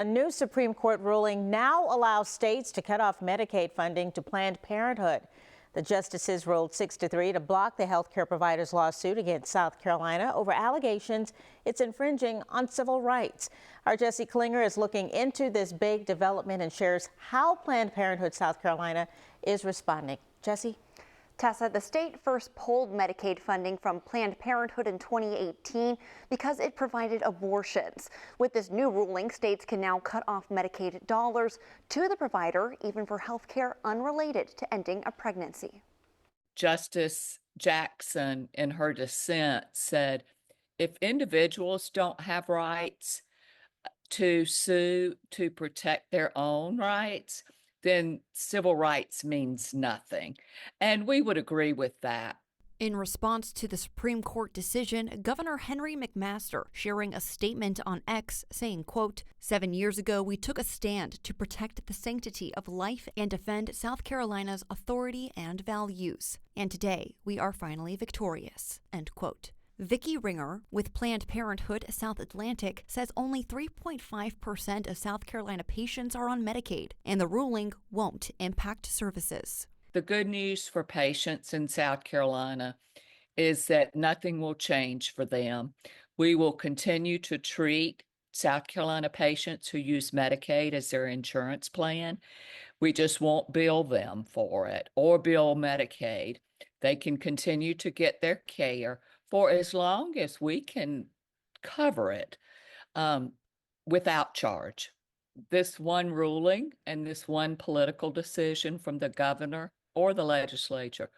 A new Supreme Court ruling now allows states to cut off Medicaid funding to Planned Parenthood. The justices ruled 6-3 to block the health care provider's lawsuit against South Carolina over allegations it's infringing on civil rights. Our Jesse Klinger is looking into this big development and shares how Planned Parenthood South Carolina is responding. Jesse? Tessa, the state first pulled Medicaid funding from Planned Parenthood in 2018 because it provided abortions. With this new ruling, states can now cut off Medicaid dollars to the provider, even for health care unrelated to ending a pregnancy. Justice Jackson, in her dissent, said if individuals don't have rights to sue to protect their own rights, then civil rights means nothing. And we would agree with that. In response to the Supreme Court decision, Governor Henry McMaster sharing a statement on X saying, quote, 7 years ago, we took a stand to protect the sanctity of life and defend South Carolina's authority and values. And today, we are finally victorious, end quote. Vicki Ringer with Planned Parenthood South Atlantic says only 3.5% of South Carolina patients are on Medicaid, and the ruling won't impact services. The good news for patients in South Carolina is that nothing will change for them. We will continue to treat South Carolina patients who use Medicaid as their insurance plan. We just won't bill them for it or bill Medicaid. They can continue to get their care for as long as we can cover it without charge. This one ruling and this one political decision from the governor or the legislature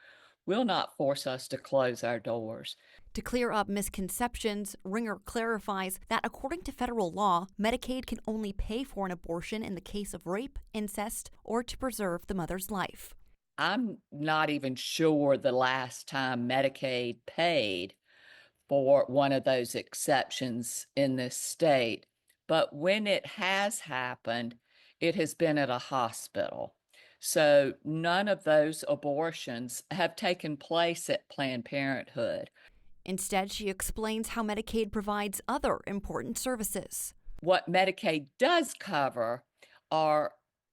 will not force us to close our doors. To clear up misconceptions, Ringer clarifies that according to federal law, Medicaid can only pay for an abortion in the case of rape, incest, or to preserve the mother's life. I'm not even sure the last time Medicaid paid for one of those exceptions in this state, but when it has happened, it has been at a hospital. So none of those abortions have taken place at Planned Parenthood. Instead, she explains how Medicaid provides other important services. What Medicaid does cover are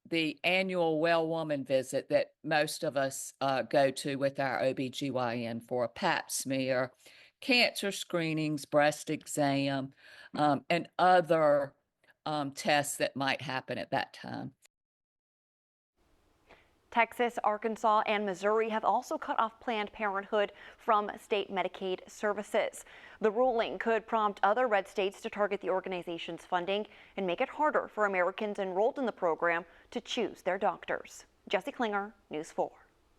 the annual well woman visit that most of us go to with our OBGYN for a pap smear, cancer screenings, breast exam, and other tests that might happen at that time. Texas, Arkansas, and Missouri have also cut off Planned Parenthood from state Medicaid services. The ruling could prompt other red states to target the organization's funding and make it harder for Americans enrolled in the program to choose their doctors. Jesse Klinger, News 4.